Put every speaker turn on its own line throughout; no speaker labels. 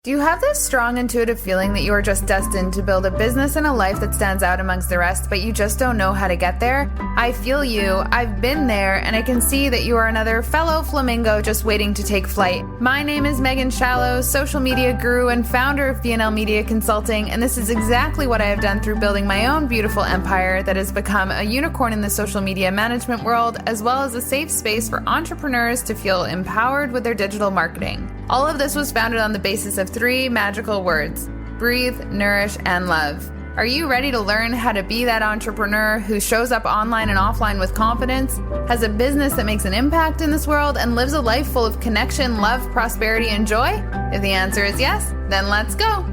Do you have this strong intuitive feeling that you are just destined to build a business and a life that stands out amongst the rest, but you just don't know how to get there? I feel you. I've been there, and I can see that you are another fellow flamingo just waiting to take flight. My name is Megan Shallow, social media guru and founder of BNL Media Consulting, and this is exactly what I have done through building my own beautiful empire that has become a unicorn in the social media management world, as well as a safe space for entrepreneurs to feel empowered with their digital marketing. All of this was founded on the basis of 3 magical words: breathe, nourish, and love. Are you ready to learn how to be that entrepreneur who shows up online and offline with confidence, has a business that makes an impact in this world, and lives a life full of connection, love, prosperity, and joy? If the answer is yes, then let's go.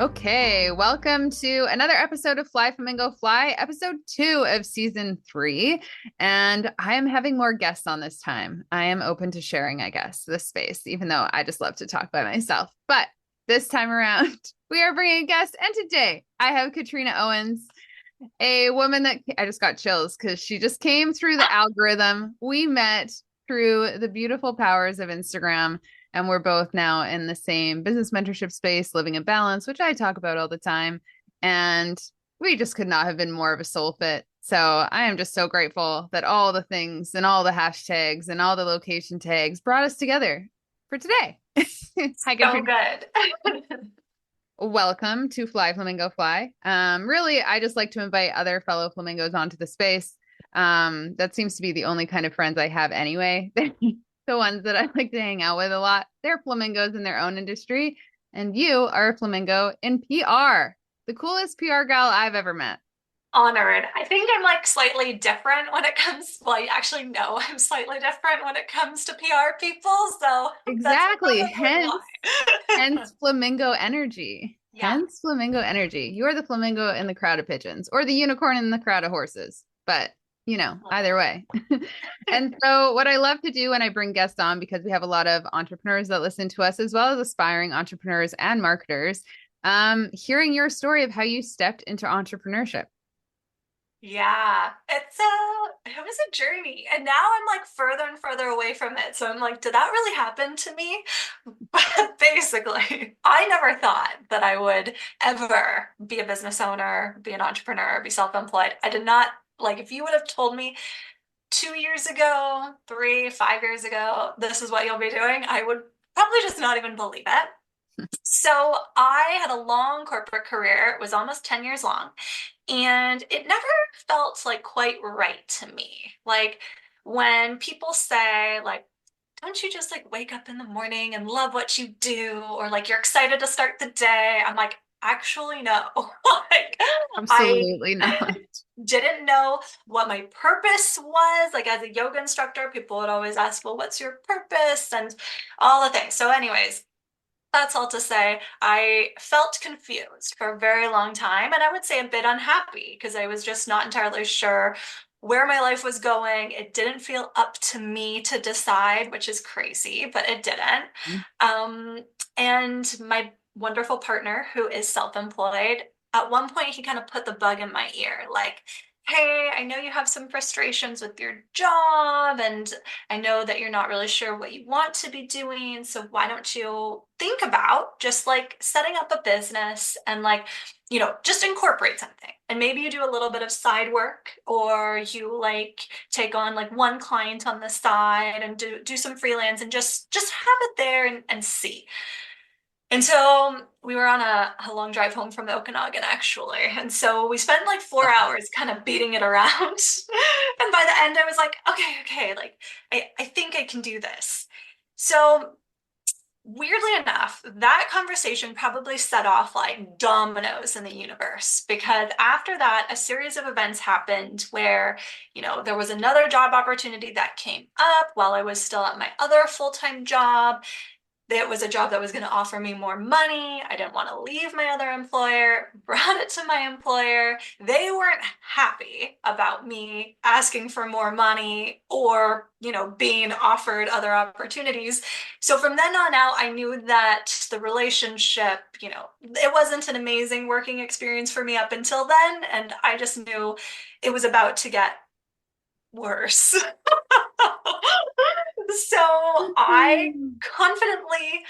Okay, welcome to another episode of Fly Flamingo Fly, episode 2 of season 3. And I am having more guests on this time. I am open to sharing, I guess, this space, even though I just love to talk by myself. But this time around, we are bringing a guest. And today I have Katrina Owens, a woman that I just got chills because she just came through the algorithm. We met through the beautiful powers of Instagram. And we're both now in the same business mentorship space, living in balance, which I talk about all the time. And we just could not have been more of a soul fit. So I am just so grateful that all the things and all the hashtags and all the location tags brought us together for today. Hi, Katrina.
So good.
Welcome to Fly Flamingo Fly. Really, I just like to invite other fellow flamingos onto the space. That seems to be the only kind of friends I have anyway. The ones that I like to hang out with a lot. They're flamingos in their own industry. And you are a flamingo in PR. The coolest PR gal I've ever met.
Honored. I think I'm like slightly different when it comes, well, you actually know I'm slightly different when it comes to PR people. So
exactly.
That's
hence flamingo energy.
Yeah.
Hence flamingo energy. You are the flamingo in the crowd of pigeons or the unicorn in the crowd of horses. But you know, either way. And so what I love to do when I bring guests on, because we have a lot of entrepreneurs that listen to us, as well as aspiring entrepreneurs and marketers, hearing your story of how you stepped into entrepreneurship.
Yeah, it was a journey, and now I'm like further and further away from it. So I'm like, did that really happen to me? But basically, I never thought that I would ever be a business owner, be an entrepreneur, be self-employed. I did not. Like, if you would have told me 2 years ago, 3, 5 years ago, this is what you'll be doing, I would probably just not even believe it. So I had a long corporate career. It was almost 10 years long, and it never felt like quite right to me. Like when people say like, don't you just like wake up in the morning and love what you do? Or like you're excited to start the day. I'm like, actually, no. Like,
absolutely not.
Didn't know what my purpose was. Like as a yoga instructor, people would always ask, well, what's your purpose? And all the things. So anyways, that's all to say, I felt confused for a very long time. And I would say a bit unhappy because I was just not entirely sure where my life was going. It didn't feel up to me to decide, which is crazy, but it didn't. And my wonderful partner, who is self-employed, at one point he kind of put the bug in my ear, like, hey, I know you have some frustrations with your job, and I know that you're not really sure what you want to be doing. So why don't you think about just like setting up a business and like, you know, just incorporate something. And maybe you do a little bit of side work, or you like take on like one client on the side and do some freelance and just have it there and see. And so we were on a long drive home from the Okanagan, actually. And so we spent like 4 hours kind of beating it around. And by the end, I was like, okay, like I think I can do this. So weirdly enough, that conversation probably set off like dominoes in the universe, because after that, a series of events happened where, you know, there was another job opportunity that came up while I was still at my other full-time job. It was a job that was going to offer me more money. I didn't want to leave my other employer, brought it to my employer. They weren't happy about me asking for more money or, you know, being offered other opportunities. So from then on out, I knew that the relationship, you know, it wasn't an amazing working experience for me up until then. And I just knew it was about to get worse. So I confidently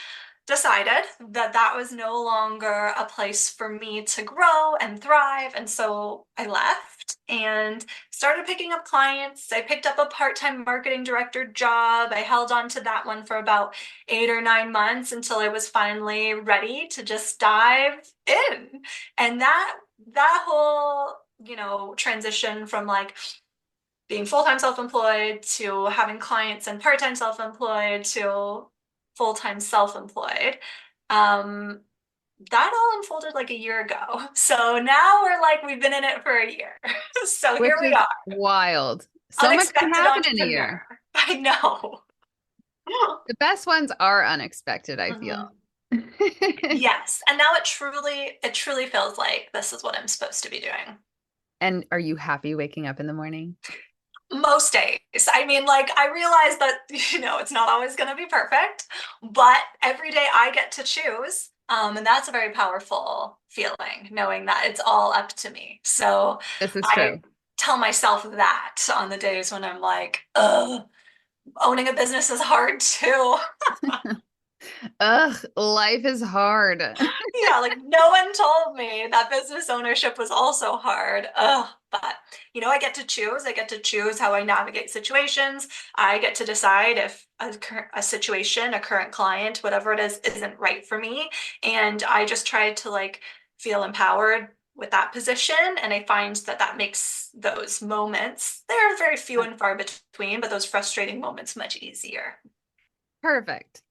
decided that that was no longer a place for me to grow and thrive. And so I left and started picking up clients. I picked up a part-time marketing director job. I held on to that one for about 8 or 9 months until I was finally ready to just dive in. And that whole, transition from like being full-time self-employed to having clients and part-time self-employed to full-time self-employed. Um, that all unfolded like a year ago. So now we've been in it for a year. So here
Which
we
is
are.
wild. So much can
Unexpected
happen in a
entrepreneur.
year.
I know.
The best ones are unexpected, I feel.
Mhm. Yes. And now it truly feels like this is what I'm supposed to be doing.
And are you happy waking up in the morning?
Most days. I mean, like, I realize that, it's not always going to be perfect, but every day I get to choose. And that's a very powerful feeling, knowing that it's all up to me. So
This is
I
true.
tell myself that on the days when I'm like, ugh, owning a business is hard too.
Ugh, life is hard.
Yeah, like no one told me that business ownership was also hard. Ugh, but I get to choose. I get to choose how I navigate situations. I get to decide if a situation, a current client, whatever it is, isn't right for me. And I just try to like feel empowered with that position. And I find that that makes those moments, they're very few and far between, but those frustrating moments much easier.
Perfect.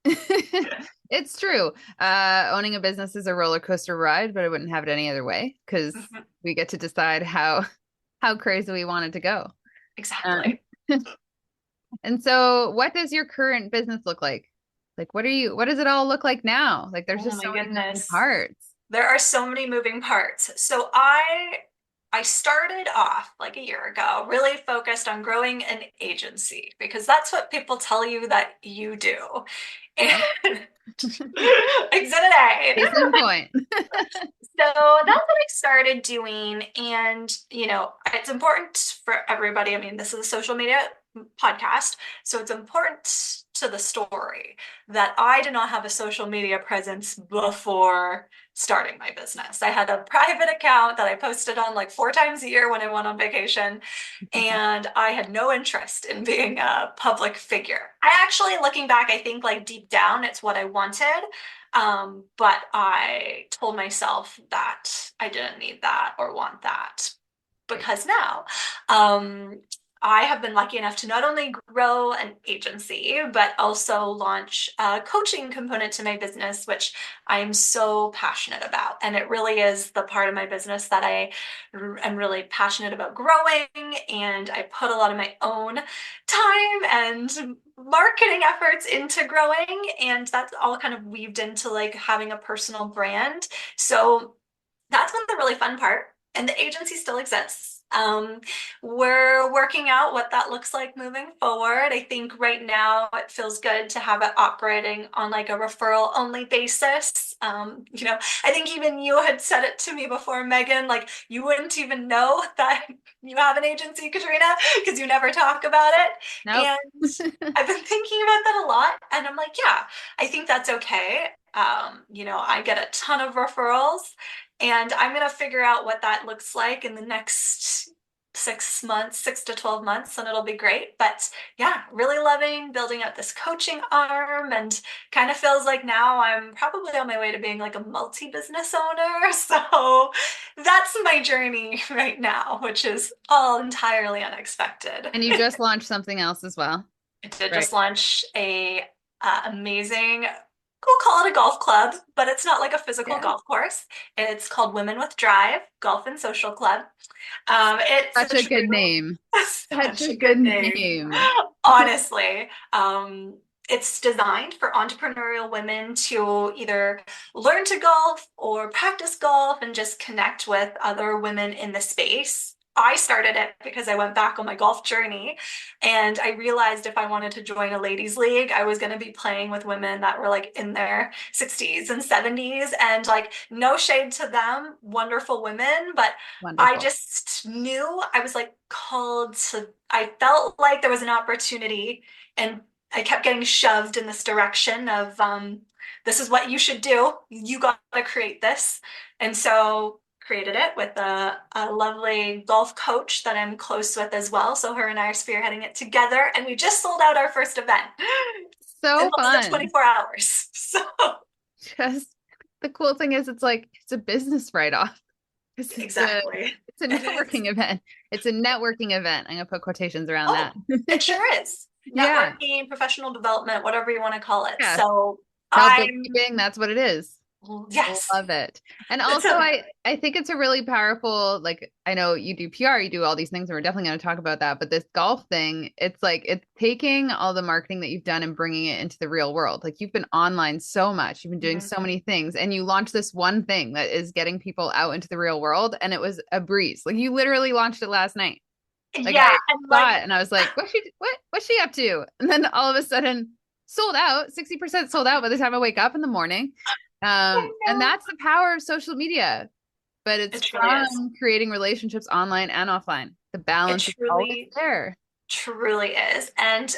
It's true. Owning a business is a roller coaster ride, but I wouldn't have it any other way because
Mhm.
we get to decide how crazy we want it to go. Um,
Exactly.
and so what does your current business look like? Like what does it all look like now? Like there's
Oh
just so
my
many moving
goodness.
parts.
There are so many moving parts. So I started off like a year ago, really focused on growing an agency because that's what people tell you that you do. And
Oh,
Exhibit A.
case in point.
So that's what I started doing. And, it's important for everybody. I mean, this is a social media podcast, so it's important to the story that I did not have a social media presence before starting my business. I had a private account that I posted on like 4 times a year when I went on vacation, and I had no interest in being a public figure. I actually, looking back, I think like deep down, it's what I wanted. But I told myself that I didn't need that or want that
Right.
because now I have been lucky enough to not only grow an agency, but also launch a coaching component to my business, which I'm so passionate about. And it really is the part of my business that I am really passionate about growing. And I put a lot of my own time and marketing efforts into growing. And that's all kind of weaved into like having a personal brand. So that's been the really fun part. And the agency still exists. We're working out what that looks like moving forward. I think right now it feels good to have it operating on like a referral only basis. I think even you had said it to me before, Megan, like you wouldn't even know that you have an agency, Katrina, because you never talk about it.
Nope.
And I've been thinking about that a lot. And I'm like, yeah, I think that's okay. I get a ton of referrals. And I'm going to figure out what that looks like in the next 6 months, 6 to 12 months, and it'll be great. But yeah, really loving building out this coaching arm and kind of feels like now I'm probably on my way to being like a multi-business owner. So that's my journey right now, which is all entirely unexpected.
And you just launched something else as well.
I did
Right.
just launch a amazing, we'll call it a golf club, but it's not like a physical
Yeah.
golf course. It's called Women with Drive Golf and Social Club. It's
Such
a
a good
true,
name. Such
such
a
a
good
good name,
name.
honestly. It's designed for entrepreneurial women to either learn to golf or practice golf and just connect with other women in the space. I started it because I went back on my golf journey and I realized if I wanted to join a ladies' league, I was going to be playing with women that were like in their 60s and 70s. And like, no shade to them, wonderful women, but I
Wonderful.
just knew I was like called to, I felt like there was an opportunity and I kept getting shoved in this direction of this is what you should do. You got to create this. And so created it with a lovely golf coach that I'm close with as well. So her and I are spearheading it together, and we just sold out our first event in
So
less than
fun.
24 hours. So
Just the cool thing is it's like it's a business write-off.
exactly.
It's a
It is.
networking event. It's a networking event. I'm gonna put quotations around
Oh,
that.
it sure is.
Yeah.
Networking, professional development, whatever you want to call it.
Yeah.
So
Tell
I'm,
bookkeeping, that's what it is.
yes,
Love it. And
it's
also
a,
I think it's a really powerful, like I know you do PR, you do all these things, and we're definitely going to talk about that, but this golf thing, it's like it's taking all the marketing that you've done and bringing it into the real world. Like you've been online so much, you've been doing
Mhm.
so many things, and you launched this one thing that is getting people out into the real world, and it was a breeze. Like you literally launched it last night. Like
Yeah,
I
and
saw
like,
it and I was like, what's she up to? And then all of a sudden sold out, 60% sold out by the time I wake up in the morning.
I
And
know.
that's the power of social media, but it's
It truly is.
from creating relationships online and offline. The
It
balance is always
truly,
there.
truly is. And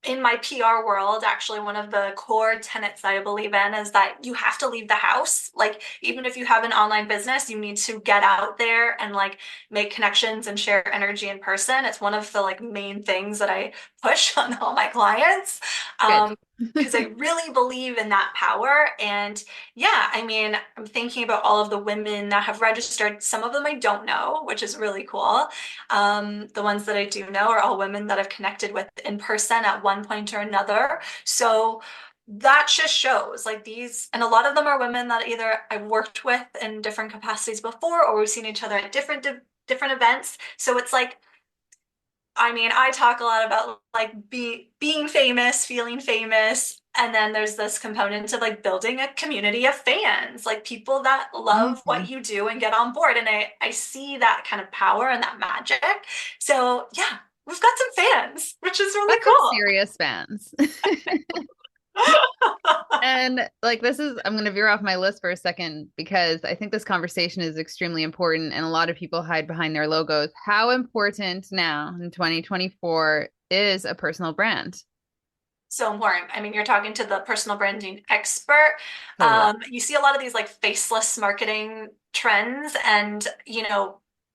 in my PR world, actually, one of the core tenets I believe in is that you have to leave the house. Like, even if you have an online business, you need to get out there and like make connections and share energy in person. It's one of the like main things that I push on all my clients.
Good.
Because I really believe in that power. And yeah, I mean, I'm thinking about all of the women that have registered. Some of them I don't know, which is really cool. The ones that I do know are all women that I've connected with in person at one point or another. So that just shows like these, and a lot of them are women that either I've worked with in different capacities before, or we've seen each other at different events. So it's like, I mean, I talk a lot about like being famous, feeling famous, and then there's this component of like building a community of fans, like people that love what
Mhm.
you do and get on board. And I see that kind of power and that magic. So yeah, we've got some fans, which is really
Got some
cool.
serious fans. And like this is, I'm going to veer off my list for a second because I think this conversation is extremely important and a lot of people hide behind their logos. How important now in 2024 is a personal brand?
So important. I mean, you're talking to the personal branding expert.
Totally.
You see a lot of these like faceless marketing trends, and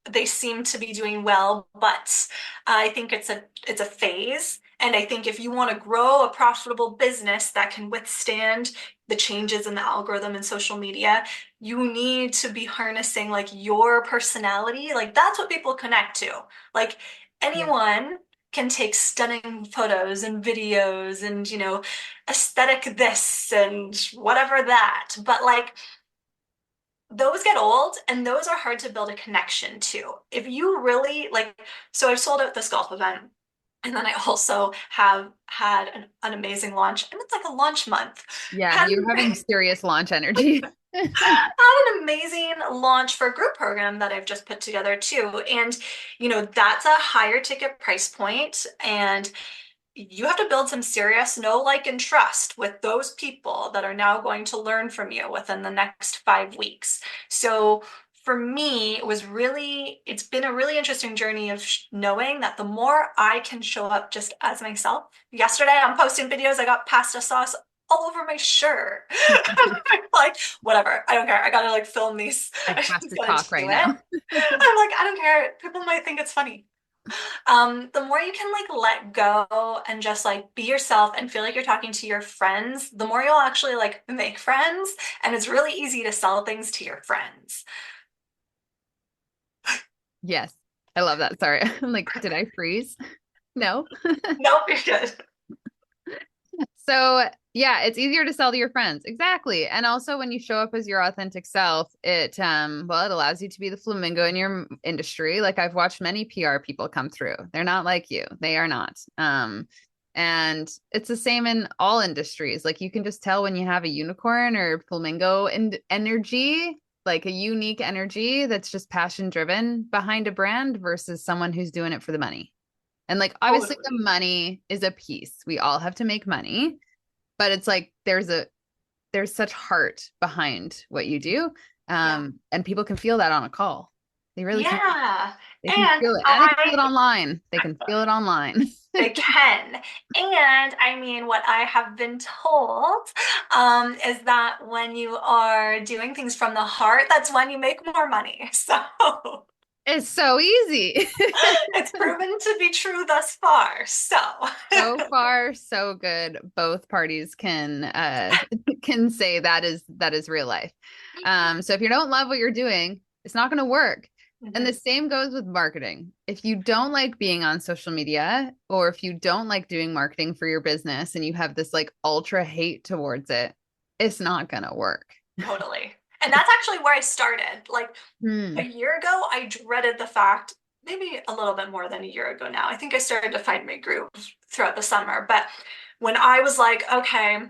they seem to be doing well, but I think it's a phase. And I think if you want to grow a profitable business that can withstand the changes in the algorithm and social media, you need to be harnessing like your personality. Like that's what people connect to. Like
Yeah.
anyone can take stunning photos and videos and, aesthetic this and whatever that. But like those get old and those are hard to build a connection to. If you really like, so I've sold out this golf event. And then I also have had an amazing launch. And it's like a launch month.
Yeah,
Had
you're having serious launch energy.
had an amazing launch for a group program that I've just put together too. And, that's a higher ticket price point. And you have to build some serious know, like, and trust with those people that are now going to learn from you within the next 5 weeks. So for me, it's been a really interesting journey of knowing that the more I can show up just as myself. Yesterday, I'm posting videos, I got pasta sauce all over my shirt. I'm like, whatever, I don't care. I gotta like film these.
I
I
have
just
to
gotta
talk
do
right
it.
now.
I'm like, I don't care. People might think it's funny. The more you can like let go and just like be yourself and feel like you're talking to your friends, the more you'll actually like make friends. And it's really easy to sell things to your friends.
Yes. I love that. Sorry. I'm like, did I freeze? No.
Nope, you're good.
So, yeah, it's easier to sell to your friends. Exactly. And also when you show up as your authentic self, it allows you to be the flamingo in your industry. Like I've watched many PR people come through. They're not like you. They are not. And it's the same in all industries. Like you can just tell when you have a unicorn or flamingo and energy, like a unique energy that's just passion driven behind a brand versus someone who's doing it for the money. And like obviously the
Totally.
money is a piece. We all have to make money, but it's like there's such heart behind what you do.
Yeah.
And people can feel that on a call. They really can.
Yeah.
They can
And
feel it. And they can feel it online. They can feel it online.
They can. And I mean, what I have been told is that when you are doing things from the heart, that's when you make more money. So
It's so easy.
it's proven to be true thus far. So
So far, so good. Both parties can say that is real life. So if you don't love what you're doing, it's not going to work. And the
Mhm.
same goes with marketing. If you don't like being on social media, or if you don't like doing marketing for your business and you have this like ultra hate towards it, it's not going to work.
Totally. And that's actually where I started. Like a
Hmm.
year ago, I dreaded the fact, maybe a little bit more than a year ago now. I think I started to find my groove throughout the summer. But when I was like, okay,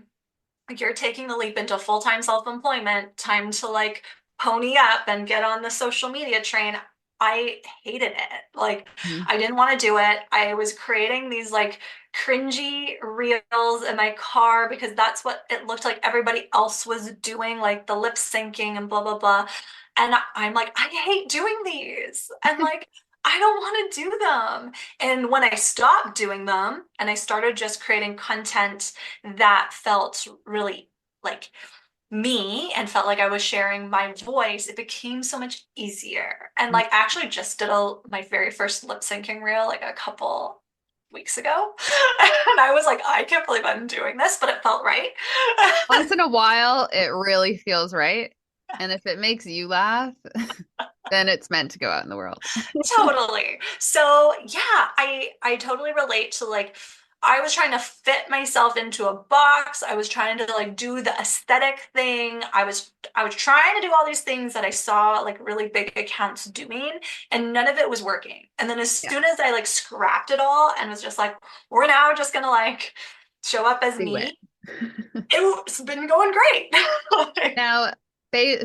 you're taking the leap into full-time self-employment, time to like pony up and get on the social media train. I hated it. Like,
Hmm.
I didn't want to do it. I was creating these like cringy reels in my car because that's what it looked like everybody else was doing, like the lip syncing and blah, blah, blah. And I'm like, I hate doing these. And like, I don't want to do them. And when I stopped doing them and I started just creating content that felt really like me and felt like I was sharing my voice, it became so much easier. And like, I actually just did my very first lip syncing reel like a couple weeks ago. And I was like, I can't believe I'm doing this, but it felt right.
Once in a while, it really feels right. And if it makes you laugh, then it's meant to go out in the world.
Totally. So yeah, I totally relate to like I was trying to fit myself into a box. I was trying to like do the aesthetic thing. I was trying to do all these things that I saw like really big accounts doing, and none of it was working. And then as
Yeah,
soon as I like scrapped it all and was just like, we're now just gonna like show up as
they win.
me, it's been going great. Like,
Now,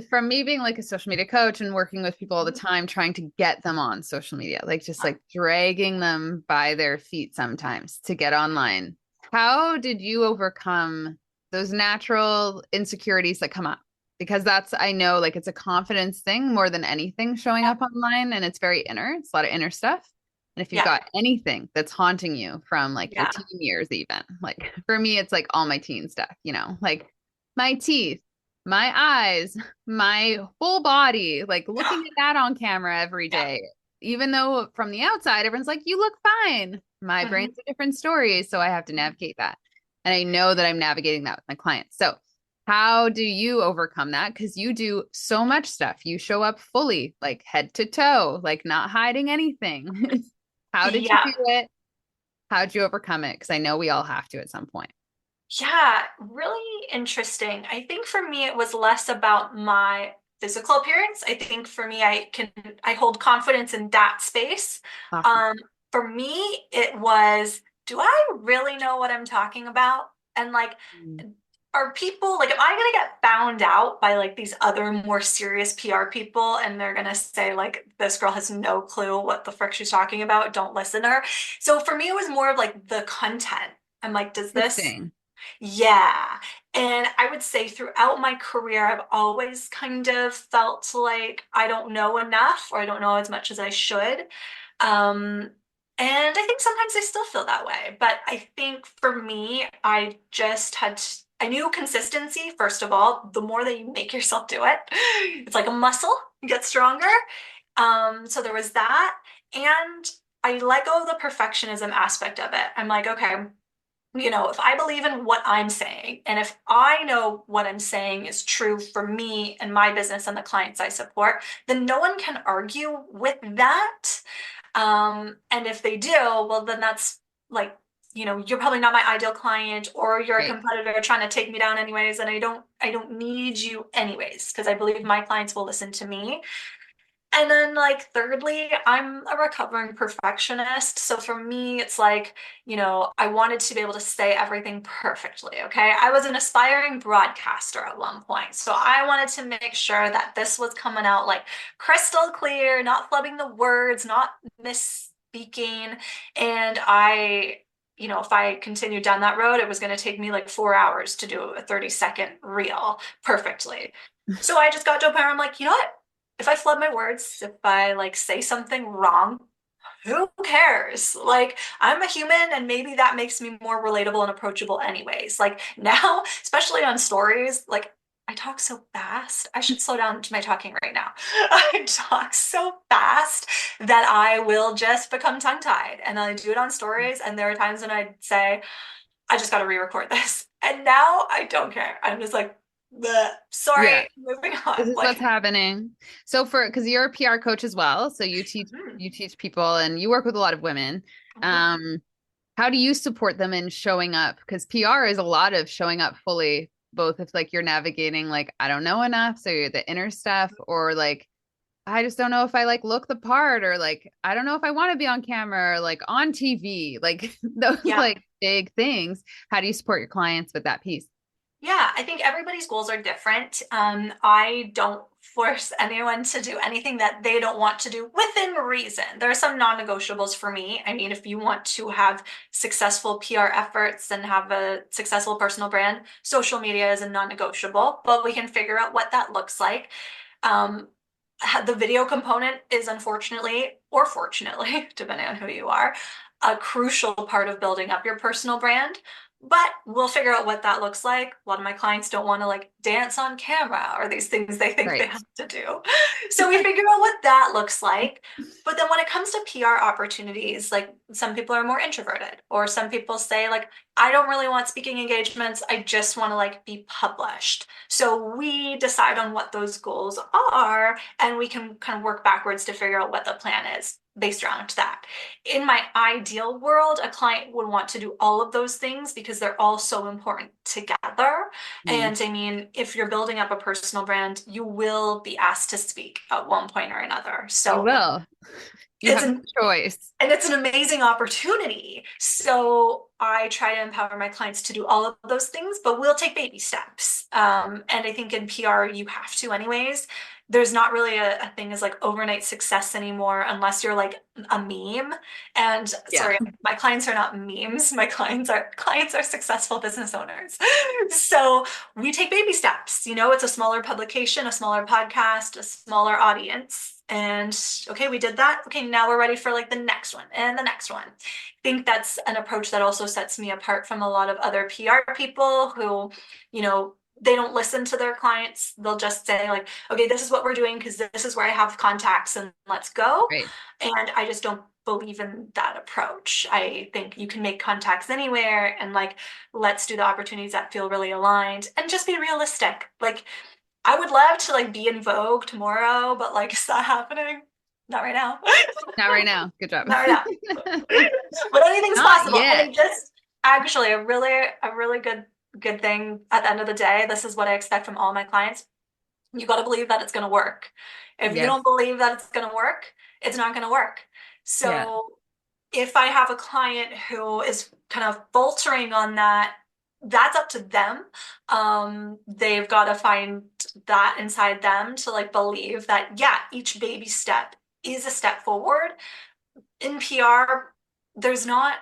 from me being like a social media coach and working with people all the time, trying to get them on social media, like just like dragging them by their feet sometimes to get online. How did you overcome those natural insecurities that come up? Because that's, I know, like it's a confidence thing more than anything showing
yeah,
up online, and it's very inner, it's a lot of inner stuff. And if you've
yeah,
got anything that's haunting you from like your
yeah,
teen years, even like for me, it's like all my teen stuff, like my teeth, my eyes, my whole body, like looking at that on camera every
yeah.
day. Even though from the outside, everyone's like, you look fine. My
Mhm.
brain's a different story. So I have to navigate that. And I know that I'm navigating that with my clients. So, how do you overcome that? Because you do so much stuff. You show up fully, like head to toe, like not hiding anything. How did you
Yeah.
do it? How'd you overcome it? Because I know we all have to at some point.
Yeah, really interesting. I think for me, it was less about my physical appearance. I think for me, I hold confidence in that space.
Awesome.
Um, for me, it was, do I really know what I'm talking about? And like, are people like, am I gonna get found out by like these other more serious PR people and they're gonna say like, this girl has no clue what the frick she's talking about, don't listen to her. So for me, it was more of like the content. I'm like, does this
Interesting.
yeah. And I would say throughout my career, I've always kind of felt like I don't know enough or I don't know as much as I should. Um, and I think sometimes I still feel that way. But I think for me, I just I knew consistency, first of all. The more that you make yourself do it, it's like a muscle, you get stronger. So there was that. And I let go of the perfectionism aspect of it. I'm like, okay, if I believe in what I'm saying, and if I know what I'm saying is true for me and my business and the clients I support, then no one can argue with that. And if they do, well, then that's like, you're probably not my ideal client, or you're a
Right.
competitor trying to take me down anyways, and I don't need you anyways, because I believe my clients will listen to me. And then, like, thirdly, I'm a recovering perfectionist. So for me, it's like, I wanted to be able to say everything perfectly. Okay. I was an aspiring broadcaster at one point. So I wanted to make sure that this was coming out like crystal clear, not flubbing the words, not misspeaking. And if I continued down that road, it was going to take me like 4 hours to do a 30-second reel perfectly. So I just got to a point where I'm like, you know what? If I flub my words, if I like say something wrong, who cares? Like, I'm a human, and maybe that makes me more relatable and approachable, anyways. Like, now, especially on stories, like, I talk so fast. I should slow down to my talking right now. I talk so fast that I will just become tongue-tied. And I do it on stories. And there are times when I say, I just got to re-record this. And now I don't care. I'm just like, "Bleh,
Yeah.
sorry, moving
This
on."
is what's
Like,
happening. So because you're a PR coach as well, so
mhm,
you teach people and you work with a lot of women.
mhm.
Um, how do you support them in showing up? Because PR is a lot of showing up fully, both if like you're navigating like I don't know enough, so you're the inner stuff, or like I just don't know if I like look the part, or like I don't know if I want to be on camera or like on TV, like those
Yeah.
like big things. How do you support your clients with that piece?
Yeah, I think everybody's goals are different. I don't force anyone to do anything that they don't want to do within reason. There are some non-negotiables for me. I mean, if you want to have successful PR efforts and have a successful personal brand, social media is a non-negotiable, but we can figure out what that looks like. Um, the video component is unfortunately, or fortunately, depending on who you are, a crucial part of building up your personal brand. But we'll figure out what that looks like. A lot of my clients don't want to like dance on camera or these things they think they
Right.
have to do. So we figure out what that looks like. But then when it comes to PR opportunities, like some people are more introverted, or some people say, like, I don't really want speaking engagements. I just want to like be published. So we decide on what those goals are, and we can kind of work backwards to figure out what the plan is based around that. In my ideal world, a client would want to do all of those things because they're all so important together.
Mm,
And I mean, if you're building up a personal brand, you will be asked to speak at one point or another.
you
So
will. You
it's
have no
an
choice.
and it's an amazing opportunity. So I try to empower my clients to do all of those things, but we'll take baby steps. And I think in PR, you have to, anyways. There's not really a thing as like overnight success anymore unless you're like a meme. And
Yeah.
sorry, my clients are not memes. My clients are successful business owners. So we take baby steps. It's a smaller publication, a smaller podcast, a smaller audience. And okay, we did that. Okay, now we're ready for like the next one and the next one. I think that's an approach that also sets me apart from a lot of other PR people who, they don't listen to their clients. They'll just say, like, okay, this is what we're doing because this is where I have contacts and let's go.
Right.
And I just don't believe in that approach. I think you can make contacts anywhere, and like, let's do the opportunities that feel really aligned and just be realistic. Like, I would love to like be in Vogue tomorrow, but like, is that happening? Not right now.
Not right now. Good job.
Not right now. But anything's
Not
possible. And
yet.
it just actually a really good thing at the end of the day. This is what I expect from all my clients. You got to believe that it's going to work. If you
Yes.
don't believe that it's going to work, it's not going to work.
Yeah.
So if I have a client who is kind of faltering on that, that's up to them. They've got to find that inside them to like believe that, yeah, each baby step is a step forward. In PR, there's not,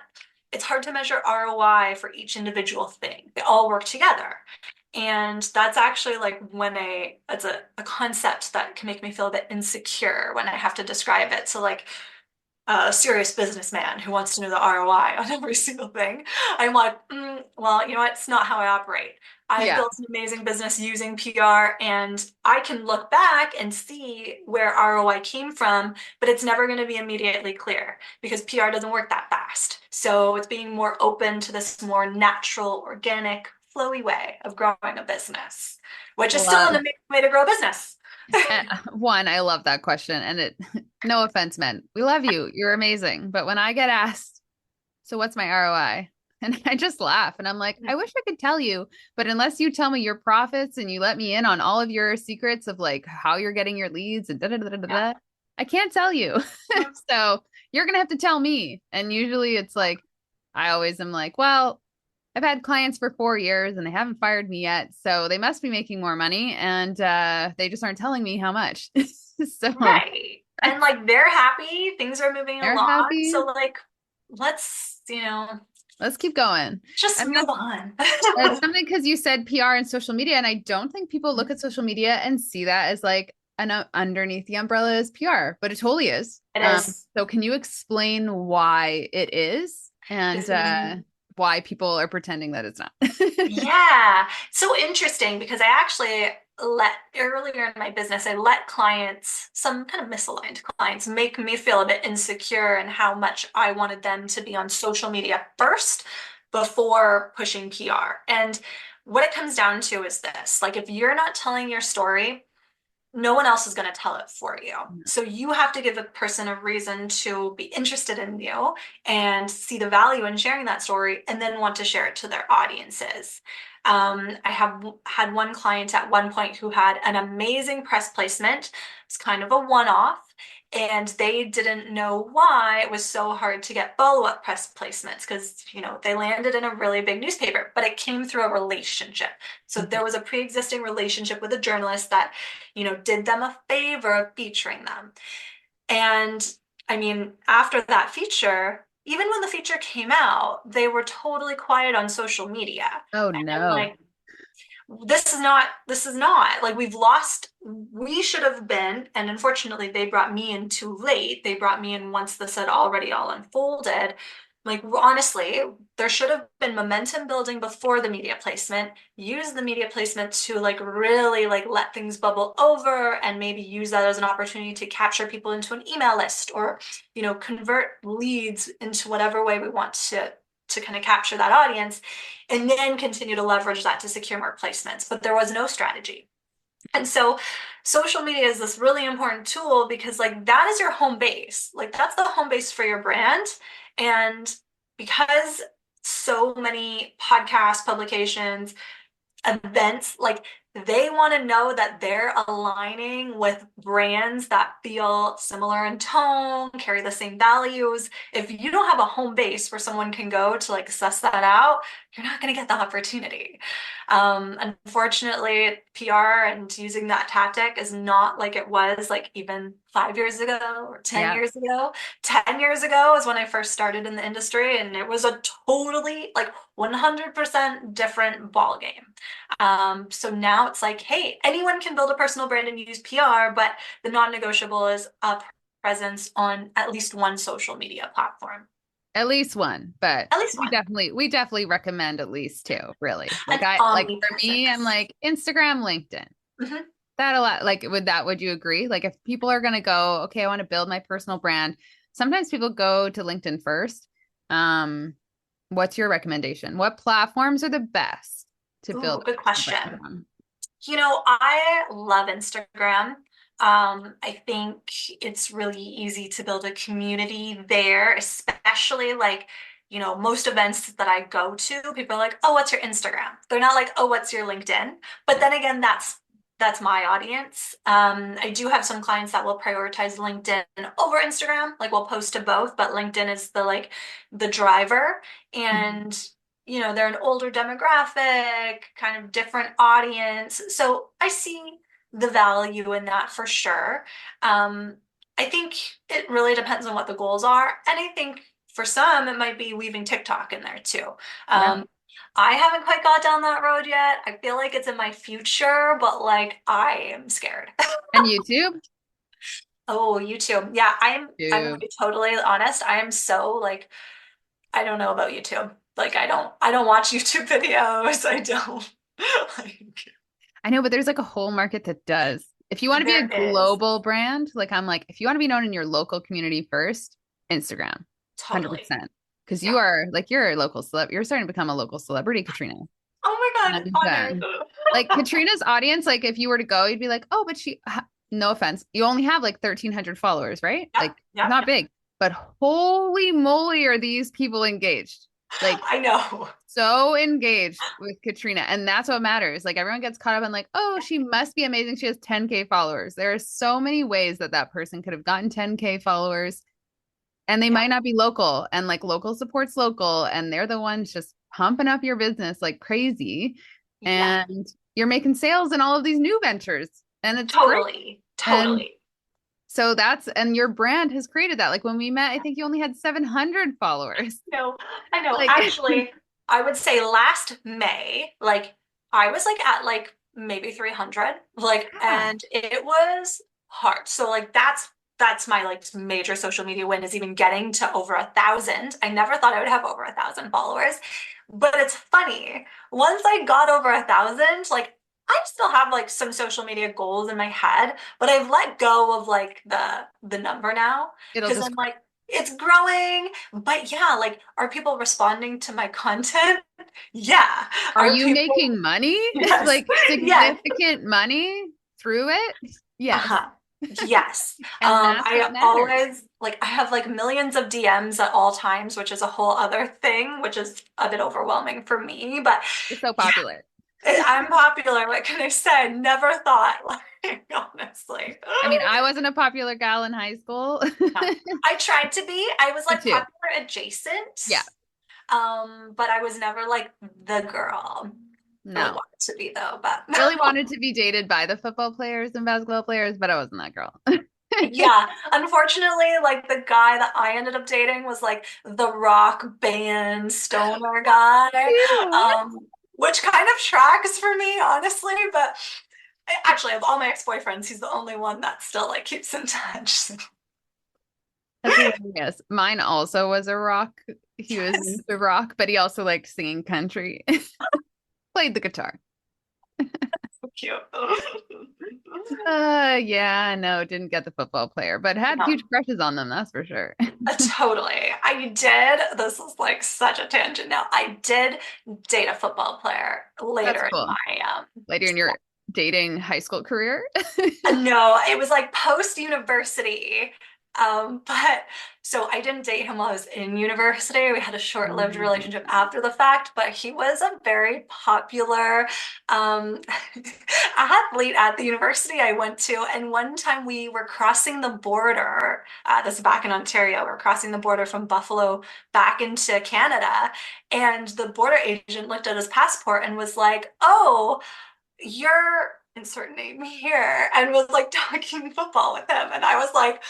it's hard to measure ROI for each individual thing. They all work together. And that's actually like it's a concept that can make me feel a bit insecure when I have to describe it. So like a serious businessman who wants to know the ROI on every single thing. I'm like, well, you know what? It's not how I operate. I've
Yeah.
built an amazing business using PR, and I can look back and see where ROI came from, but it's never going to be immediately clear because PR doesn't work that fast. So it's being more open to this more natural, organic, flowy way of growing a business, which is still an
Love.
amazing way to grow a business.
One, I love that question. And no offense, men. We love you. You're amazing. But when I get asked, so what's my ROI? And I just laugh and I'm like, I wish I could tell you, but unless you tell me your profits and you let me in on all of your secrets of like how you're getting your leads and da da da da
Yeah.
da, I can't tell you. So you're gonna have to tell me. And usually it's like, I always am like, well, I've had clients for 4 years and they haven't fired me yet. So they must be making more money and they just aren't telling me how much. So
Right. And like they're happy, things are moving
they're
along.
happy.
So like let's,
Let's keep going. I
just
mean,
move on.
that's something because you said PR and social media. And I don't think people look at social media and see that as like underneath the umbrella is PR, but it totally is.
It is.
So can you explain why it is and
This is
why people are pretending that it's not?
Yeah, so interesting because I actually let earlier in my business, I let clients, some kind of misaligned clients, make me feel a bit insecure in how much I wanted them to be on social media first before pushing PR. And what it comes down to is this, like if you're not telling your story, no one else is going to tell it for you. So you have to give a person a reason to be interested in you and see the value in sharing that story and then want to share it to their audiences. I have had one client at one point who had an amazing press placement. It's kind of a one-off, and they didn't know why it was so hard to get follow-up press placements because, they landed in a really big newspaper, but it came through a relationship. So there was a pre-existing relationship with a journalist that did them a favor of featuring them. And I mean, after that feature, even when the feature came out, they were totally quiet on social media.
Oh
And I'm
no.
like, this is not like we should have been, and unfortunately they brought me in too late. They brought me in once this had already all unfolded. Like honestly, there should have been momentum building before the media placement. Use the media placement to like really like let things bubble over and maybe use that as an opportunity to capture people into an email list or convert leads into whatever way we want to kind of capture that audience and then continue to leverage that to secure more placements. But there was no strategy. And so social media is this really important tool because like that is your home base. Like that's the home base for your brand. And because so many podcast publications, events, like they want to know that they're aligning with brands that feel similar in tone, carry the same values. If you don't have a home base where someone can go to like suss that out, you're not going to get the opportunity. Unfortunately, PR and using that tactic is not like it was like even 5 years ago or 10
Yeah.
years ago. 10 years ago is when I first started in the industry, and it was a totally like 100% different ball game. So now it's like, hey, anyone can build a personal brand and use PR, but the non-negotiable is a presence on at least one social media platform.
At least one, but
At least one.
we definitely recommend at least two, really. Like
An
I like for me, I'm
omnipresence.
like Instagram, LinkedIn.
Mhm.
That a lot like would you agree? Like if people are gonna go, okay, I want to build my personal brand, sometimes people go to LinkedIn first. What's your recommendation? What platforms are the best to
Ooh,
build a
good
personal brand
question.
on?
I love Instagram. I think it's really easy to build a community there, especially like, most events that I go to, people are like, "Oh, what's your Instagram?" They're not like, "Oh, what's your LinkedIn?" But then again, that's my audience. I do have some clients that will prioritize LinkedIn over Instagram, like we'll post to both, but LinkedIn is the driver. And they're an older demographic, kind of different audience. So I see the value in that for sure. Um, I think it really depends on what the goals are. And I think for some, it might be weaving TikTok in there too.
Yeah.
I haven't quite got down that road yet. I feel like it's in my future, but like I am scared.
And YouTube?
Oh, YouTube. Yeah, I'm gonna
YouTube.
be totally honest. I am so like I don't know about YouTube. Like I don't watch YouTube videos. I don't like
I know, but there's like a whole market that does. If you want to be a
there is
global brand, like I'm like, if you want to be known in your local community first, Instagram,
totally.
100%. Because you
Yeah.
are like, you're a local celeb. You're starting to become a local celebrity, Katrina.
Oh my God,
And
honored.
like Katrina's audience, like if you were to go, you'd be like, oh, but no offense, you only have like 1,300 followers, right?
Yep,
Like
yep,
not
yep.
big, but holy moly, are these people engaged? Like
I know.
so engaged with Katrina. And that's what matters. Like everyone gets caught up in like, oh, she must be amazing. She has 10K followers. There are so many ways that that person could have gotten 10K followers and they
Yep.
might not be local and like local supports local and they're the ones just pumping up your business like crazy.
Yeah.
And you're making sales in all of these new ventures and it's great.
Totally.
And
Totally.
so and your brand has created that. Like when we met, I think you only had 700 followers.
No, I know.
Like
Actually, I would say last May, like I was like at like maybe 300. Like,
Yeah.
and it was hard. So like that's my like major social media win is even getting to over 1,000. I never thought I would have over 1,000 followers. But it's funny. Once I got over 1,000, like I still have like some social media goals in my head, but I've let go of like the number now
It'll
because
just
I'm like, it's growing. But yeah, like, are people responding to my content? Yeah.
Are
Are
you
people?
making money?
Yes.
Like
Yes.
significant money through it? Yes.
Uh-huh. Yes.
And that's what
I
matters.
always like I have like millions of DMs at all times, which is a whole other thing, which is a bit overwhelming for me. But
You're so
yeah,
popular.
I'm popular. What can I say? I never thought, like, honestly.
I mean, I wasn't a popular gal in high school.
No. I tried to be. I was
Me
like
too.
popular adjacent.
Yeah.
But I was never like the girl. I would
No.
want to be though, but
Really wanted to be dated by the football players and basketball players, but I wasn't that girl.
yeah, unfortunately, like the guy that I ended up dating was like the rock band stoner guy,
Ew.
which kind of tracks for me, honestly. But actually, of all my ex-boyfriends, he's the only one that still like keeps in touch.
That's hilarious. Mine also was a rock. He was
Yes,
into rock, but he also liked singing country. Played the guitar.
so cute.
Yeah, no, didn't get the football player, but had
No,
huge crushes on them, that's for sure.
totally. I did. This is like such a tangent now. I did date a football player
That's
later in
cool.
my
Later in your dating high school career.
no, it was like post university. But so I didn't date him while I was in university. We had a short-lived
Mm.
relationship after the fact, but he was a very popular um, athlete at the university I went to. And one time we were crossing the border, this is back in Ontario, we we're crossing the border from Buffalo back into Canada. And the border agent looked at his passport and was like, "Oh, you're insert name here," and was like talking football with him. And I was like,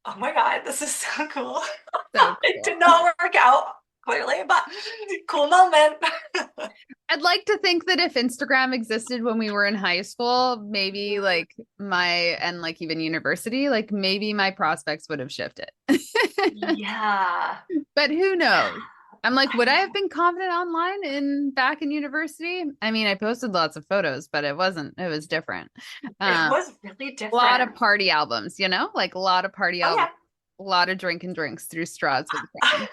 oh my God, this is so cool.
So
It
cool.
did not work out, clearly, but cool moment.
I'd like to think that if Instagram existed when we were in high school, maybe like like even university, like maybe my prospects would have shifted.
Yeah.
But who
Yeah.
knows? I'm like,
I
would I have
know.
been confident online in back in university? I mean, I posted lots of photos, but it was different.
It
Um,
was really
a lot of
different.
party albums, like a lot of party
Oh,
albums,
yeah.
a lot of drinking drinks through straws with friends.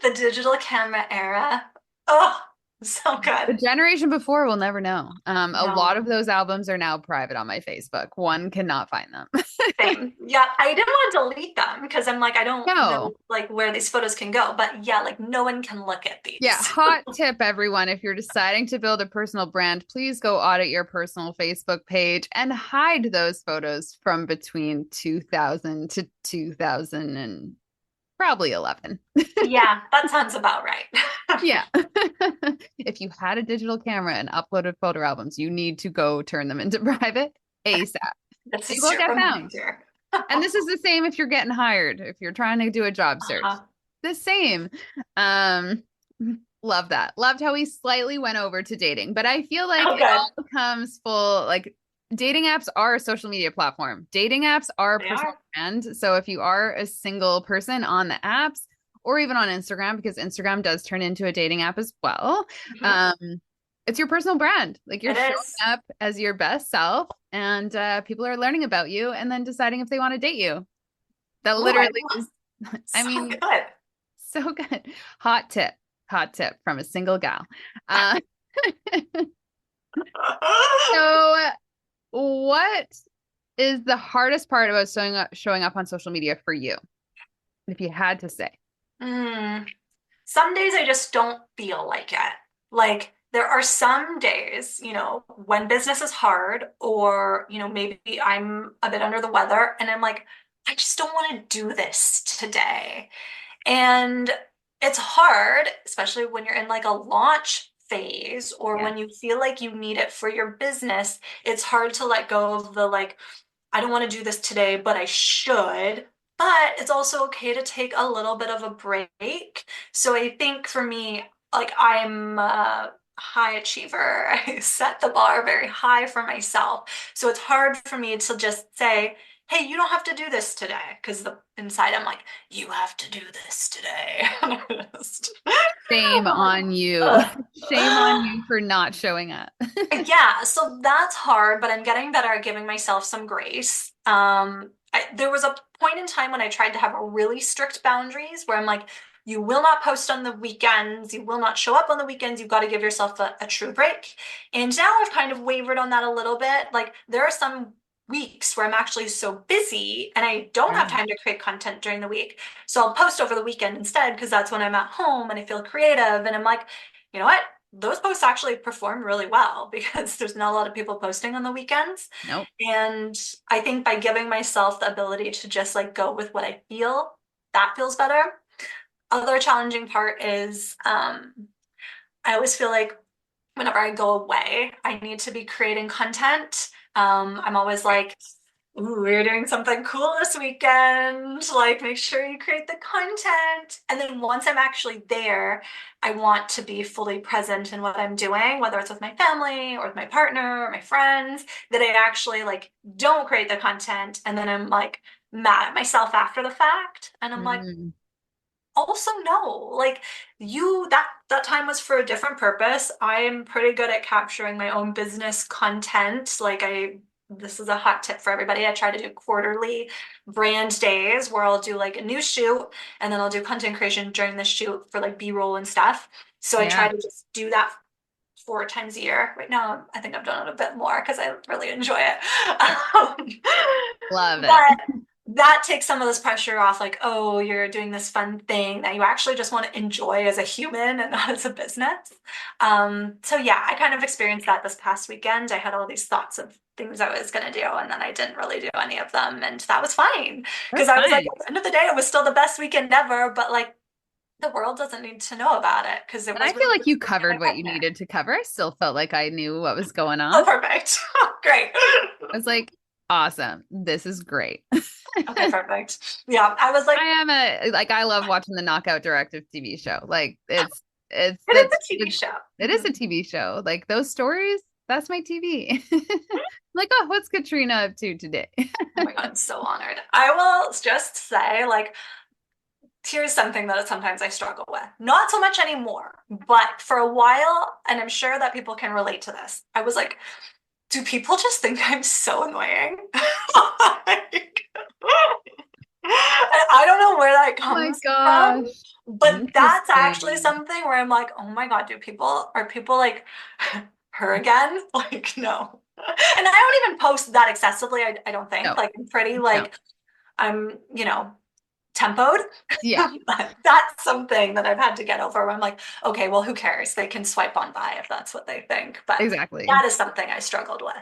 The digital camera era. Oh, so
The
good.
generation before will never know. A lot of
No.
those albums are now private on my Facebook. One cannot find them.
Same. Yeah, I didn't want to delete them because I'm like, I don't know
No.
like where these photos can go. But yeah, like no one can look at
Yeah,
these.
hot tip, everyone. If you're deciding to build a personal brand, please go audit your personal Facebook page and hide those photos from between 2000 to 2000 and probably 11.
Yeah, that sounds about right.
Yeah. If you had a digital camera and uploaded photo albums, you need to go turn them into private ASAP.
This
They
is
will
your
get found.
reminder.
And this is the same if you're getting hired, if you're trying to do a job search.
Uh-huh.
The same. Um, love that. Loved how we slightly went over to dating, but I feel like
Oh,
it
good.
all becomes full like dating apps are a social media platform. Dating apps are a
They
personal
are.
brand. So if you are a single person on the apps or even on Instagram, because Instagram does turn into a dating app as well,
Mhm.
um, it's your personal brand. Like you're
It
showing
is.
up as your best self, and people are learning about you and then deciding if they want to date you. That
Oh, I
literally
know.
is, I
So
mean,
good.
so good. Hot tip, hot tip from a single gal. Uh, so, what is the hardest part about showing up on social media for you, if you had to say?
Mm. Some days I just don't feel like it. Like there are some days, when business is hard or, maybe I'm a bit under the weather and I'm like, I just don't want to do this today. And it's hard, especially when you're in like a launch phase or
Yeah.
when you feel like you need it for your business. It's hard to let go of the like, I don't want to do this today, but I should. But it's also okay to take a little bit of a break. So I think for me, like high achiever. I set the bar very high for myself. So it's hard for me to just say, hey, you don't have to do this today. Because the inside I'm like, you have to do this today.
Shame
I'm like,
on you. Shame on
"Ugh."
you for not showing up.
Yeah, so that's hard, but I'm getting better at giving myself some grace. There was a point in time when I tried to have really strict boundaries where I'm like, you will not post on the weekends, you will not show up on the weekends, you've got to give yourself a true break. And now I've kind of wavered on that a little bit. Like, there are some weeks where I'm actually so busy and I don't have
Yeah.
time to create content during the week. So I'll post over the weekend instead because that's when I'm at home and I feel creative. And I'm like, you know what? Those posts actually perform really well because there's not a lot of people posting on the weekends.
Nope.
And I think by giving myself the ability to just like go with what I feel, that feels better. Other challenging part is I always feel like whenever I go away, I need to be creating content. I'm always
Right.
like, ooh, we're doing something cool this weekend. Like, make sure you create the content. And then once I'm actually there, I want to be fully present in what I'm doing, whether it's with my family or with my partner or my friends, that I actually like don't create the content. And then I'm like mad at myself after the fact. And I'm like,
Mm.
also no, like that time was for a different purpose. I am pretty good at capturing my own business content. This is a hot tip for everybody. I try to do quarterly brand days where I'll do like a new shoot and then I'll do content creation during the shoot for like B-roll and stuff. So I try
Yeah.
to just do that 4 times a year. Right now, I think I've done it a bit more because I really enjoy it. Um,
Love it.
but that takes some of this pressure off, like, oh, you're doing this fun thing that you actually just want to enjoy as a human and not as a business. So yeah, I kind of experienced that this past weekend. I had all these thoughts of things I was going to do, and then I didn't really do any of them, and that was fine because
That's
I was like,
fine.
at the end of the day, it was still the best weekend ever, but like the world doesn't need to know about it because it
And I
was
feel
really
like
just
you
something I
covered what
got
you
there.
needed to cover. I still felt like I knew what was going
Oh,
on.
perfect. Great.
I was like, awesome. This is great.
Okay, perfect. Yeah, I was like,
I am I love watching the Knockout Directive TV show. Like it's
it is
that's
a TV show.
it is a
Mhm.
TV show. Like those stories, that's my TV. Like, oh, what's Katrina up to today?
Oh my God, I'm so honored. I will just say, like, here's something that sometimes I struggle with. Not so much anymore, but for a while, and I'm sure that people can relate to this, I was like, do people just think I'm so annoying? Like, I don't know where that
Oh my
comes from,
gosh.
but that's actually
Interesting.
something where I'm like, oh my God, are people like her again? Like, no. And I don't even post that excessively, I don't think.
No,
Like, I'm pretty,
no.
like, tempoed.
Yeah,
But that's something that I've had to get over where I'm like, okay, well, who cares? They can swipe on by if that's what they think. But
exactly.
that is something I struggled with.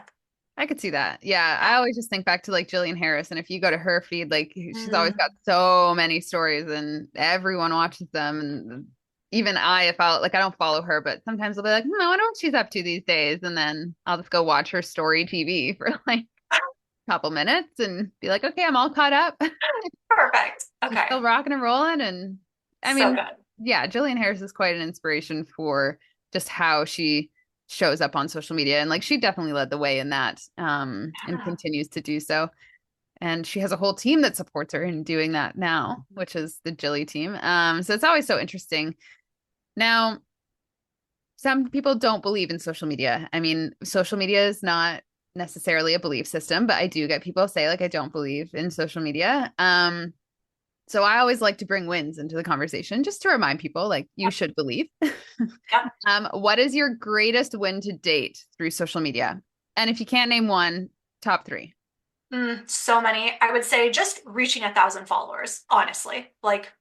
I could see that. Yeah, I always just think back to like Jillian Harris, and if you go to her feed, like she's always got
Mm,
so many stories, and everyone watches them. And even if I don't follow her, but sometimes I'll be like, no, I don't know what she's up to these days, and then I'll just go watch her story TV for like a couple minutes and be like, okay, I'm all caught up.
perfect.
She's
Okay.
still rocking and rolling, and I
So
mean,
good.
yeah, Jillian Harris is quite an inspiration for just how she shows up on social media, and like she definitely led the way in that, and
Yeah.
continues to do so. And she has a whole team that supports her in doing that now, which is the Jilly team. So it's always so interesting. Now, some people don't believe in social media. I mean, social media is not necessarily a belief system, but I do get people say like I don't believe in social media. So I always like to bring wins into the conversation just to remind people like you should believe.
Yep.
What is your greatest win to date through social media? And if you can't name one, top three
So many. I would say just reaching 1,000 followers, honestly. Like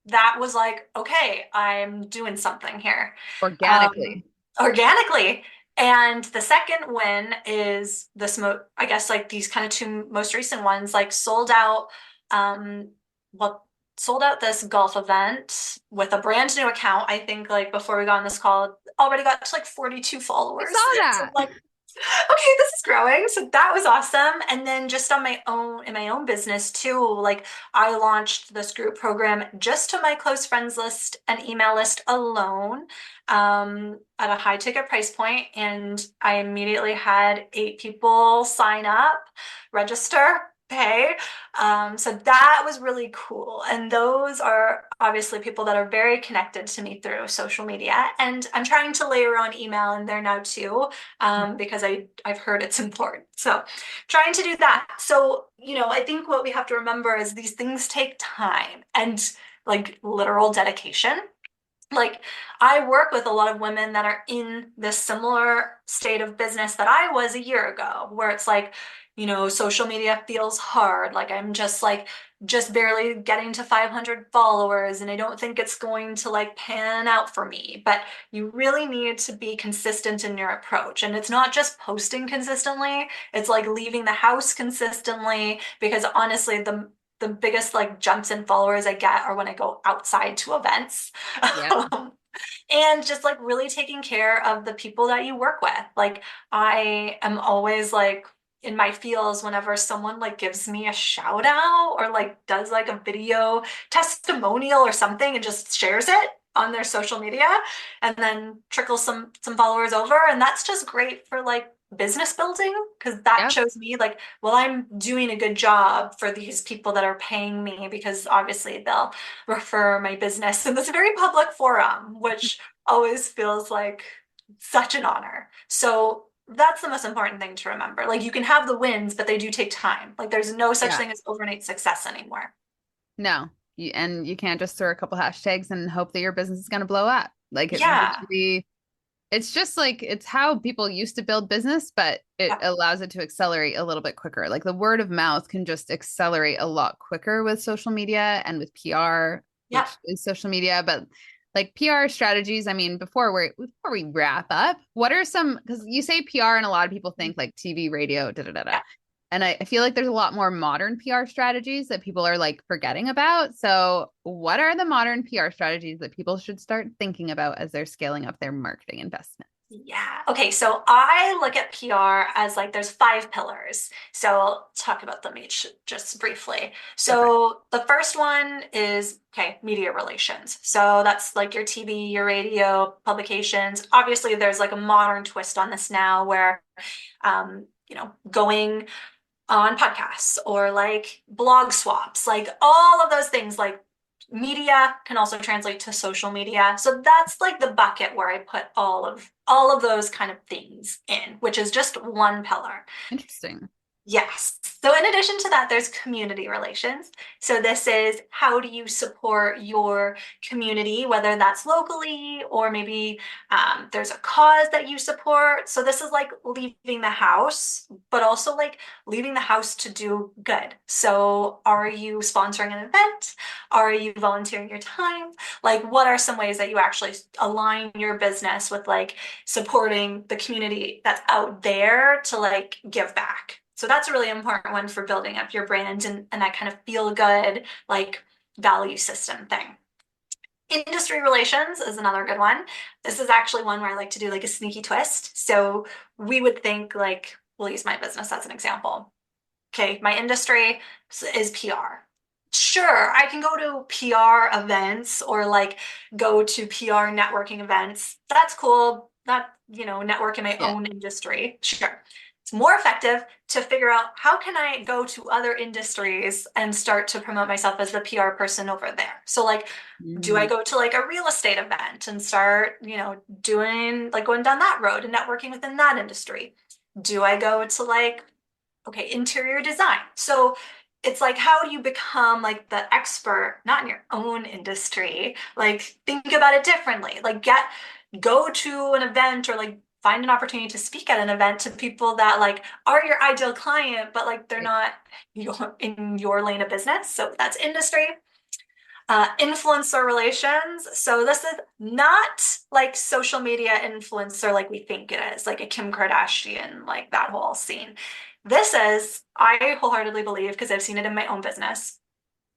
that was like, okay, I'm doing something here. Um,
organically.
Organically. And the second win is I guess like these kind of two most recent ones, like um, well, sold out this golf event with a brand new account. I think like before we got on this call, already got to like 42
I
followers.
saw
So I'm
that.
like, Okay, this is growing. So that was awesome. And then just on my own, in my own business too, like I launched this group program just to my close friends list and email list alone, at a high ticket price point. And I immediately had 8 people sign up, register, pay. So that was really cool. And those are obviously people that are very connected to me through social media. And I'm trying to layer on email in there now too, because I've heard it's important. So trying to do that. So, I think what we have to remember is these things take time and like literal dedication. Like I work with a lot of women that are in this similar state of business that I was a year ago, where it's like, social media feels hard. Like I'm just barely getting to 500 followers and I don't think it's going to like pan out for me. But you really need to be consistent in your approach. And it's not just posting consistently, it's like leaving the house consistently, because honestly, the biggest like jumps in followers I get are when I go outside to events.
Yeah.
And just like really taking care of the people that you work with. Like I am always like in my feels whenever someone like gives me a shout out or like does like a video testimonial or something and just shares it on their social media and then trickles some followers over, and that's just great for like business building, because that
Yep.
shows me like, well, I'm doing a good job for these people that are paying me, because obviously they'll refer my business in this very public forum, which always feels like such an honor. So that's the most important thing to remember. Like you can have the wins, but they do take time. Like there's no such
Yeah.
thing as overnight success anymore.
No. And you can't just throw a couple hashtags and hope that your business is going to blow up. Like it needs
Yeah.
to be, it's just like, it's how people used to build business, but it
Yeah.
allows it to accelerate a little bit quicker. Like the word of mouth can just accelerate a lot quicker with social media and with PR,
Yeah.
which is social media. But like PR strategies, I mean, before we wrap up, what are some, because you say PR and a lot of people think like TV, radio, da da da da.
Yeah.
And I feel like there's a lot more modern PR strategies that people are like forgetting about. So, what are the modern PR strategies that people should start thinking about as they're scaling up their marketing investment?
Yeah. Okay. So I look at PR as like there's 5 pillars. So I'll talk about them each just briefly.
Go for it.
So the first one is, okay, media relations. So that's like your TV, your radio, publications. Obviously, there's like a modern twist on this now where, going on podcasts or like blog swaps, like all of those things, like media can also translate to social media. So that's like the bucket where I put all of those kind of things in, which is just one pillar.
Interesting.
Yes. So in addition to that, there's community relations. So this is how do you support your community, whether that's locally or maybe there's a cause that you support. So this is like leaving the house, but also like leaving the house to do good. So are you sponsoring an event? Are you volunteering your time? Like what are some ways that you actually align your business with like supporting the community that's out there to like give back? So that's a really important one for building up your brand and that kind of feel good, like value system thing. Industry relations is another good one. This is actually one where I like to do like a sneaky twist. So we would think like, we'll use my business as an example. Okay, my industry is PR. Sure, I can go to PR events or like go to PR networking events. That's cool. That, network in my
Yeah.
own industry. Sure. It's more effective to figure out how can I go to other industries and start to promote myself as the PR person over there. So like, do I
Mm,
go to like a real estate event and start, doing like going down that road and networking within that industry? Do I go to like, okay, interior design? So it's like, how do you become like the expert, not in your own industry? Like, think about it differently. Like, go to an event or like find an opportunity to speak at an event to people that like are your ideal client, but like they're
right.
not in your lane of business. So that's industry. Influencer relations. So this is not like social media influencer like we think it is, like a Kim Kardashian, like that whole scene. This is, I wholeheartedly believe, because I've seen it in my own business.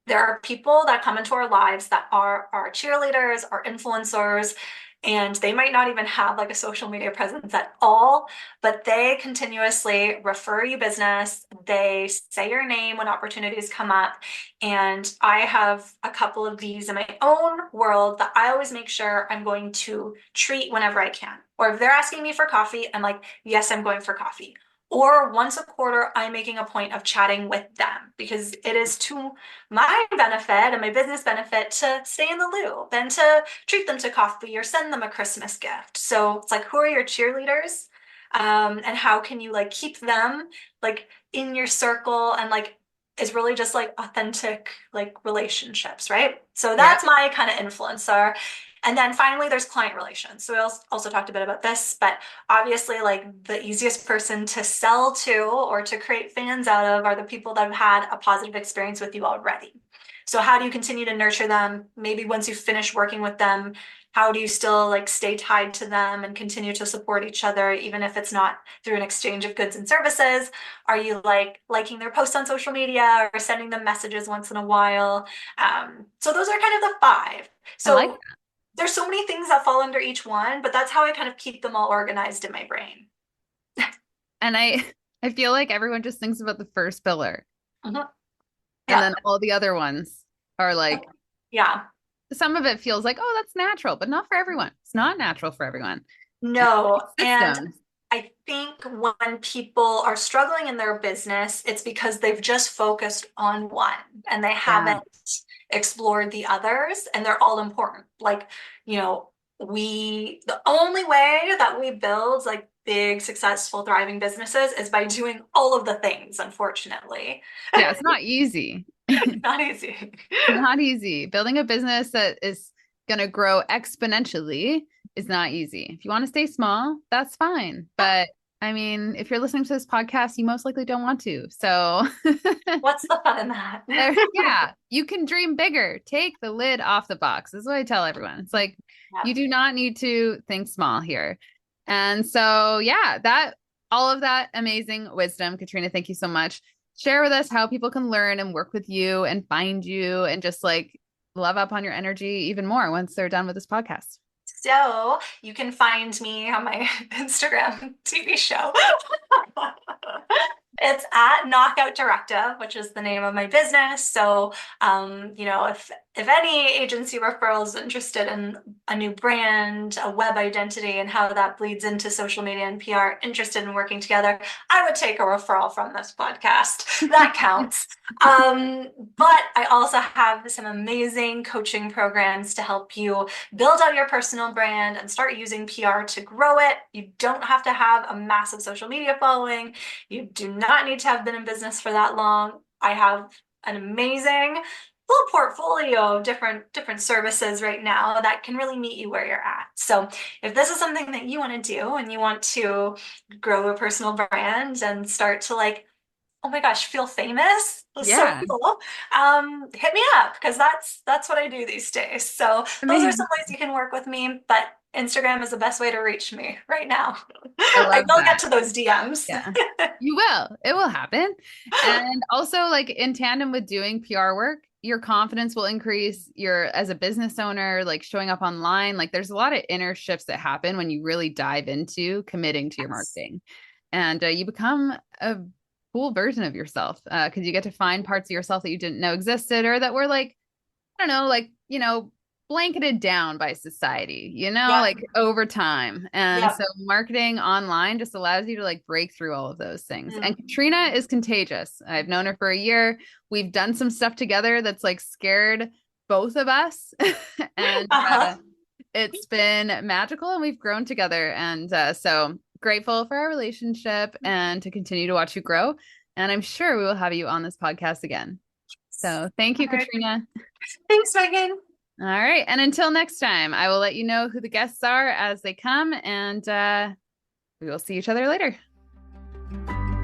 There are people that come into our lives that are our cheerleaders, our influencers, and they might not even have like a social media presence at all, but they continuously refer you business. They say your name when opportunities come up. And I have a couple of these in my own world that I always make sure I'm going to treat whenever I can. Or if they're asking me for coffee, I'm like, yes, I'm going for coffee. Or once a quarter, I'm making a point of chatting with them because it is to my benefit and my business benefit to stay in the loop and to treat them to coffee or send them a Christmas gift. So it's like, who are your cheerleaders? And how can you like keep them like in your circle and like is really just like authentic like relationships, right? So that's my kind of influencer. And then finally, there's client relations. So we also talked a bit about this, but obviously, like the easiest person to sell to or to create fans out of are the people that have had a positive experience with you already. So how do you continue to nurture them? Maybe once you finish working with them, how do you still like stay tied to them and continue to support each other, even if it's not through an exchange of goods and services? Are you like liking their posts on social media or sending them messages once in a while? So those are kind of the five. So
I like that.
There's so many things that fall under each one, but that's how I kind of keep them all organized in my brain.
And I feel like everyone just thinks about the first pillar.
Mhm.
And then all the other ones are like,
yeah.
Some of it feels like, oh, that's natural, but not for everyone. It's not natural for everyone.
No. And I think when people are struggling in their business, it's because they've just focused on one and they haven't explored the others, and they're all important. Like, the only way that we build like big, successful, thriving businesses is by doing all of the things, unfortunately.
Yeah, it's not easy.
Not easy.
Not easy. Building a business that is going to grow exponentially is not easy. If you want to stay small, that's fine. But I mean, if you're listening to this podcast, you most likely don't want to. So
what's the fun in that?
Yeah, you can dream bigger. Take the lid off the box. This is what I tell everyone. It's like, you do not need to think small here. And so, all of that amazing wisdom, Katrina, thank you so much. Share with us how people can learn and work with you and find you and just like love up on your energy even more once they're done with this podcast.
So you can find me on my Instagram TV show. It's at Knockout Directive, which is the name of my business. So, if any agency referral is interested in a new brand, a web identity, and how that bleeds into social media and PR, interested in working together, I would take a referral from this podcast. That counts. But I also have some amazing coaching programs to help you build out your personal brand and start using PR to grow it. You don't have to have a massive social media following. You do not need to have been in business for that long. I have an amazing little portfolio of different services right now that can really meet you where you're at. So if this is something that you want to do and you want to grow a personal brand and start to like, oh my gosh, feel famous. So cool. Hit me up because that's what I do these days. So those are some ways you can work with me, but Instagram is the best way to reach me right now. I will get to those DMs.
Yeah. You will. It will happen. And also like in tandem with doing PR work, your confidence will increase. As a business owner, like showing up online, like there's a lot of inner shifts that happen when you really dive into committing to your marketing, and you become a cool version of yourself because you get to find parts of yourself that you didn't know existed or that were like, I don't know, blanketed down by society, like over time. And so marketing online just allows you to like break through all of those things. And Katrina is contagious. I've known her for a year. We've done some stuff together that's like scared both of us. And it's been magical and we've grown together. And so grateful for our relationship and to continue to watch you grow. And I'm sure we will have you on this podcast again. So thank you, Katrina.
Thanks, Megan.
All right. And until next time, I will let you know who the guests are as they come, and we will see each other later.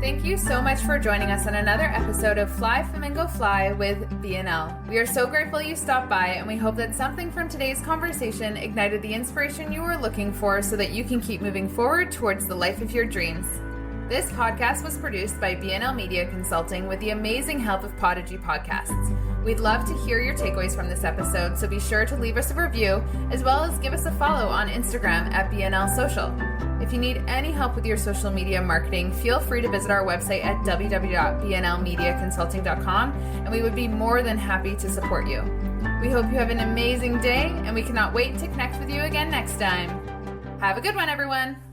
Thank you so much for joining us on another episode of Fly Flamingo Fly with BNL. We are so grateful you stopped by, and we hope that something from today's conversation ignited the inspiration you were looking for so that you can keep moving forward towards the life of your dreams. This podcast was produced by BNL Media Consulting with the amazing help of Podigy Podcasts. We'd love to hear your takeaways from this episode, so be sure to leave us a review, as well as give us a follow on Instagram at BNL Social. If you need any help with your social media marketing, feel free to visit our website at www.bnlmediaconsulting.com, and we would be more than happy to support you. We hope you have an amazing day, and we cannot wait to connect with you again next time. Have a good one, everyone.